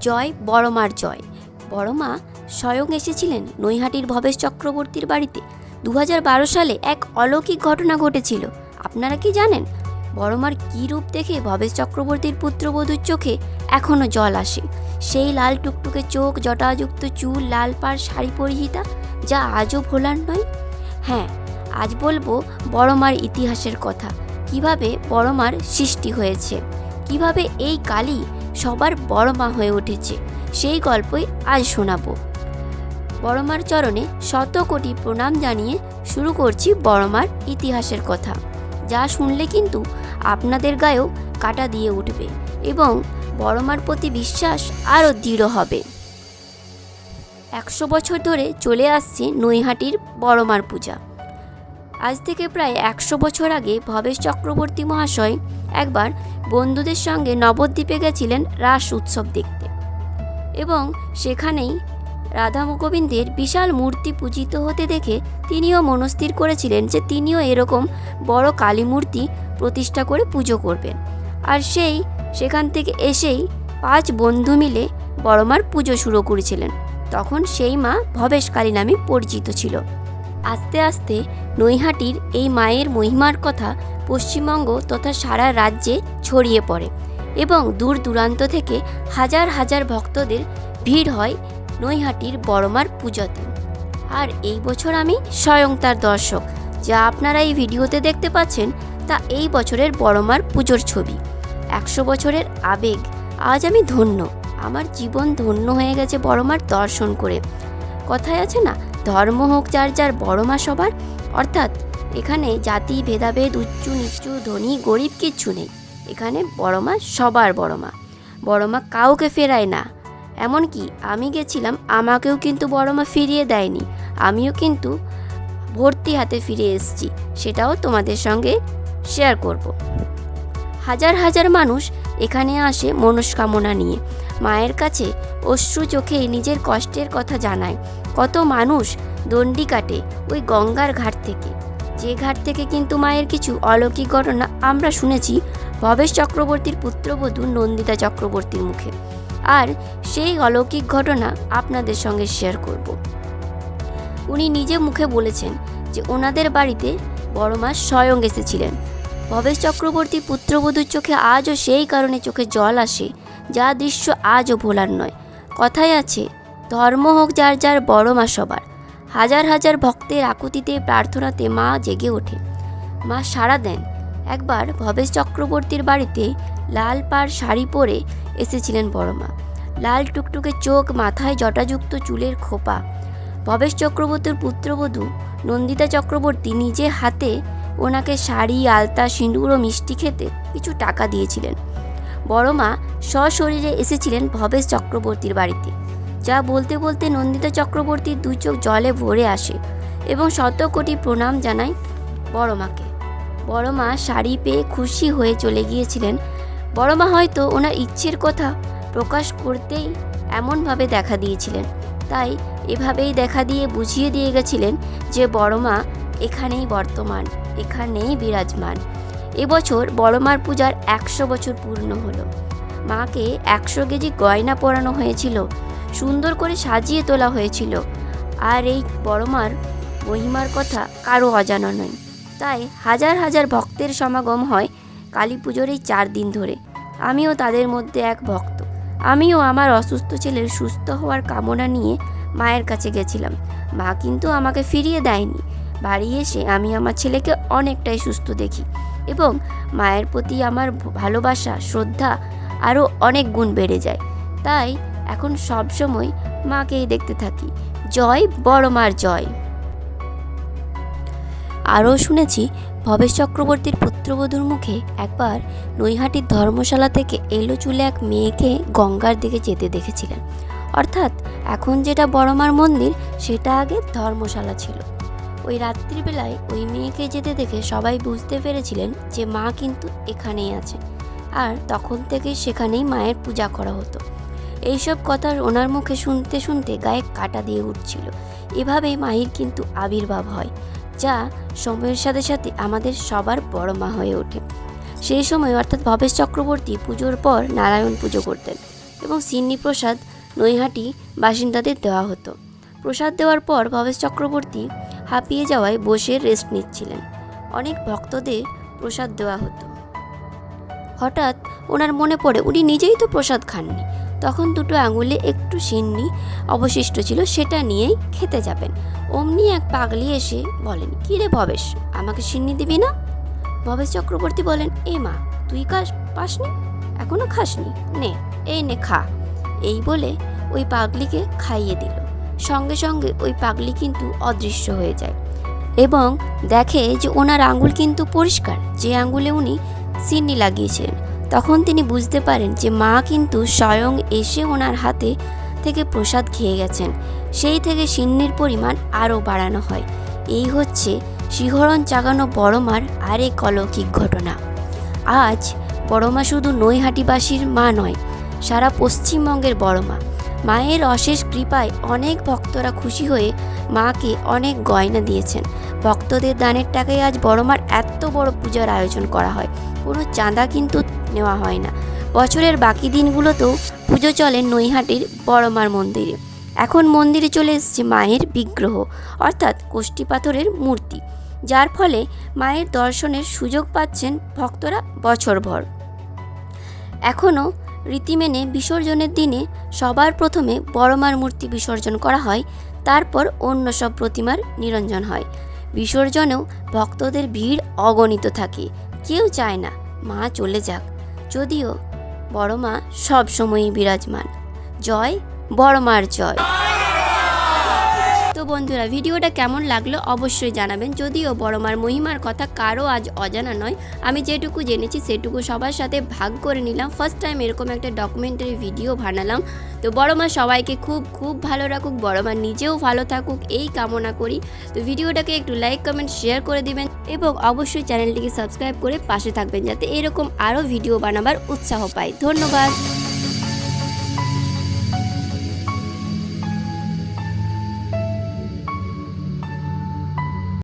জয় বড়মার জয়। বড়মা স্বয়ং এসেছিলেন নৈহাটির ভবেশ চক্রবর্তীর বাড়িতে। 2012 সালে এক অলৌকিক ঘটনা ঘটেছিল। আপনারা কি জানেন বড়মার কী রূপ দেখে ভবেশ চক্রবর্তীর পুত্রবধূর চোখে এখনও জল আসে? সেই লাল টুকটুকে চোখ, জটাযুক্ত চুল, লাল পাড় শাড়ি পরিহিতা, যা আজও ভোলার নয়। হ্যাঁ, আজ বলবো বড়মার ইতিহাসের কথা, কিভাবে বড়মার সৃষ্টি হয়েছে, কিভাবে এই কালী সবার বড়মা হয়ে উঠেছে, সেই গল্পই আজ শোনাবো। বড়মার চরণে শত কোটি প্রণাম জানিয়ে শুরু করছি বড়মার ইতিহাসের কথা, যা শুনলে কিন্তু আপনাদের গায়েও কাঁটা দিয়ে উঠবে এবং বড়মার প্রতি বিশ্বাস আরও দৃঢ় হবে। 100 বছর ধরে চলে আসছে নৈহাটির বড়মার পূজা। আজ থেকে প্রায় 100 বছর আগে ভবেশ চক্রবর্তী মহাশয় একবার বন্ধুদের সঙ্গে নবদ্বীপে গেছিলেন রাস উৎসব দেখতে এবং সেখানেই রাধা গোবিন্দের বিশাল মূর্তি পূজিত হতে দেখে তিনিও মনস্থির করেছিলেন যে তিনিও এরকম বড় কালী মূর্তি প্রতিষ্ঠা করে পুজো করবেন। আর সেখান থেকে এসেই 5 বন্ধু মিলে বড়মার পুজো শুরু করেছিলেন। তখন সেই মা ভবেশ কালী নামে পরিচিত ছিল। আস্তে আস্তে নৈহাটির এই মায়ের মহিমার কথা পশ্চিমবঙ্গ তথা সারা রাজ্যে ছড়িয়ে পড়ে এবং দূর দূরান্ত থেকে হাজার হাজার ভক্তদের ভিড় হয় নৈহাটির বড়মার পুজোতে। আর এই বছর আমি স্বয়ং তার দর্শক। যা আপনারা এই ভিডিওতে দেখতে পাচ্ছেন তা এই বছরের বড়মার পুজোর ছবি। 100 বছরের আবেগ। আজ আমি ধন্য, আমার জীবন ধন্য হয়ে গেছে বড়মার দর্শন করে। কথায় আছে না, ধর্ম হোক যার যার বড়মা সবার। অর্থাৎ এখানে জাতি ভেদাভেদ, উঁচু নিচু, ধনী গরিব কিচ্ছু নেই। এখানে বড়মা সবার বড়মা। বড়মা কাউকে ফেরায় না। এমনকি আমি গেছিলাম, আমাকেও কিন্তু বড়মা ফিরিয়ে দেয়নি। আমিও কিন্তু ভর্তি হাতে ফিরে এসেছি, সেটাও তোমাদের সঙ্গে শেয়ার করব। হাজার হাজার মানুষ এখানে আসে মনস্কামনা নিয়ে। মায়ের কাছে অশ্রু চোখে নিজের কষ্টের কথা জানায়। কত মানুষ দণ্ডি কাটে ওই গঙ্গার ঘাট থেকে, যে ঘাট থেকে কিন্তু মায়ের কিছু অলৌকিক ঘটনা আমরা শুনেছি ভবেশ চক্রবর্তীর পুত্রবধূ নন্দিতা চক্রবর্তীর মুখে। আর সেই অলৌকিক ঘটনা আপনাদের সঙ্গে শেয়ার করব। উনি নিজে মুখে বলেছেন যে ওনাদের বাড়িতে বড়মা স্বয়ং এসেছিলেন। ভবেশ চক্রবর্তী পুত্রবধূর চোখে আজও সেই কারণে চোখে জল আসে, যা দৃশ্য আজও ভোলার নয়। কথায় আছে, ধর্ম হোক যার যার বড়মা সবার। হাজার হাজার ভক্তের আকুতিতে, প্রার্থনাতে মা জেগে ওঠে। মা সাড়া দেন। একবার ভবেশ চক্রবর্তীর বাড়িতে লাল পাড় শাড়ি পরে এসেছিলেন বড়মা। লাল টুকটুকে চোখ, মাথায় জটাযুক্ত চুলের খোপা। ভবেশ চক্রবর্তীর পুত্রবধূ নন্দিতা চক্রবর্তী নিজে হাতে ওনাকে শাড়ি, আলতা, সিঁদুর ও মিষ্টি খেতে কিছু টাকা দিয়েছিলেন। বড়মা সশরীরে এসেছিলেন ভবেশ চক্রবর্তীর বাড়িতে। যা বলতে বলতে নন্দিতা চক্রবর্তীর 2 চোখ জলে ভরে আসে এবং শত কোটি প্রণাম জানায় বড়মাকে। বড়মা শাড়ি পেয়ে খুশি হয়ে চলে গিয়েছিলেন। বড়মা হয়তো ওনার ইচ্ছের কথা প্রকাশ করতেই এমনভাবে দেখা দিয়েছিলেন। তাই এভাবেই দেখা দিয়ে বুঝিয়ে দিয়ে গেছিলেন যে বড়মা এখানেই বর্তমান, এখানেই বিরাজমান। এবছর বড়মার পূজার 100 বছর পূর্ণ হলো। মাকে 100 কেজি গয়না পরানো হয়েছিল, সুন্দর করে সাজিয়ে তোলা হয়েছিল। আর এই বড়মার মহিমার কথা কারো অজানা নয়। তাই হাজার হাজার ভক্তের সমাগম হয় কালী পুজোর এই 4 দিন ধরে। আমিও তাদের মধ্যে এক ভক্ত। আমিও আমার অসুস্থ ছেলের সুস্থ হওয়ার কামনা নিয়ে মায়ের কাছে গেছিলাম। মা কিন্তু আমাকে ফিরিয়ে দেয়নি। বাড়ি এসে আমি আমার ছেলেকে অনেকটাই সুস্থ দেখি এবং মায়ের প্রতি আমার ভালোবাসা, শ্রদ্ধা আরও অনেক গুণ বেড়ে যায়। তাই এখন সবসময় মাকেই দেখতে থাকি। জয় বড়মার জয়। আরও শুনেছি ভবেশ চক্রবর্তীর পুত্রবধূর মুখে একবার নৈহাটির ধর্মশালা থেকে এলো চুলে এক মেয়েকে গঙ্গার দিকে যেতে দেখেছিলেন। অর্থাৎ এখন যেটা বড়মার মন্দির, সেটা আগে ধর্মশালা ছিল। ওই রাত্রিবেলায় ওই মেয়েকে যেতে দেখে সবাই বুঝতে পেরেছিলেন যে মা কিন্তু এখানেই আছে। আর তখন থেকে সেখানেই মায়ের পূজা করা হতো। এইসব কথা ওনার মুখে শুনতে শুনতে গায়ে কাঁটা দিয়ে উঠছিল। এভাবেই মায়ের কিন্তু আবির্ভাব হয়, যা সময়ের সাথে সাথে আমাদের সবার বড়মা হয়ে ওঠে। সেই সময় অর্থাৎ ভবেশ চক্রবর্তী পুজোর পর নারায়ণ পুজো করতেন। এবং সিন্নি প্রসাদ নৈহাটি বাসিন্দাদের দেওয়া হতো। প্রসাদ দেওয়ার পর ভবেশ চক্রবর্তী হাঁপিয়ে যাওয়ায় বসে রেস্ট নিচ্ছিলেন। অনেক ভক্তদের প্রসাদ দেওয়া হতো। হঠাৎ ওনার মনে পড়ে উনি নিজেই তো প্রসাদ খাননি। তখন দুটো আঙুলে একটু সিন্নি অবশিষ্ট ছিল, সেটা নিয়েই খেতে যাবেন। অমনি এক পাগলি এসে বলেন, কী রে ভবেশ, আমাকে সিন্নি দিবি না? ভবেশ চক্রবর্তী বলেন, এ মা, তুই পাসনি, এখনো খাসনি, নে এই নে খা। এই বলে ওই পাগলিকে খাইয়ে দিল। সঙ্গে সঙ্গে ওই পাগলি কিন্তু অদৃশ্য হয়ে যায় এবং দেখে যে ওনার আঙুল কিন্তু পরিষ্কার, যে আঙুলে উনি সিন্নি লাগিয়েছিলেন। তখন তিনি বুঝতে পারেন যে মা কিন্তু স্বয়ং এসে ওনার হাতে থেকে প্রসাদ খেয়ে গেছেন। সেই থেকে সিন্নির পরিমাণ আরও বাড়ানো হয়। এই হচ্ছে শিহরণ জাগানো বড়মার আরেক অলৌকিক ঘটনা। আজ বড়মা শুধু নৈহাটিবাসীর মা নয়, সারা পশ্চিমবঙ্গের বড়মা। মায়ের অশেষ কৃপায় অনেক ভক্তরা খুশি হয়ে মাকে অনেক গয়না দিয়েছেন। ভক্তদের দানের টাকায় আজ বড়মার এত বড় পূজার আয়োজন করা হয়। কোনো চাঁদা কিন্তু নেওয়া হয় না। বছরের বাকি দিনগুলোতেও পুজো চলে নৈহাটির বড়মার মন্দিরে। এখন মন্দিরে চলে এসেছে মায়ের বিগ্রহ, অর্থাৎ কোষ্ঠী পাথরের মূর্তি, যার ফলে মায়ের দর্শনের সুযোগ পাচ্ছেন ভক্তরা বছরভর। এখনও রীতি মেনে বিসর্জনের দিনে সবার প্রথমে বড়মার মূর্তি বিসর্জন করা হয়, তারপর অন্য সব প্রতিমার নিরঞ্জন হয়। বিসর্জনেও ভক্তদের ভিড় অগণিত থাকে। কেউ চায় না মা চলে যাক, যদিও বড়মা সব সময়ই বিরাজমান। জয় বড়মার জয়। তো বন্ধুরা, ভিডিওটা কেমন লাগলো অবশ্যই জানাবেন। যদিও বড়মার মহিমার কথা কারো আজ অজানা নয়, আমি যেটুকু জেনেছি সেটুকু সবার সাথে ভাগ করে নিলাম। ফার্স্ট টাইম এরকম একটা ডকুমেন্টারি ভিডিও বানালাম। তো বড়মা সবাইকে খুব খুব ভালো রাখুক, বড়মা নিজেও ভালো থাকুক, এই কামনা করি। তো ভিডিওটাকে একটু লাইক কমেন্ট শেয়ার করে দিবেন এবং অবশ্যই চ্যানেলটিকে সাবস্ক্রাইব করে পাশে থাকবেন, যাতে এরকম আরও ভিডিও বানাবার উৎসাহ পাই। ধন্যবাদ।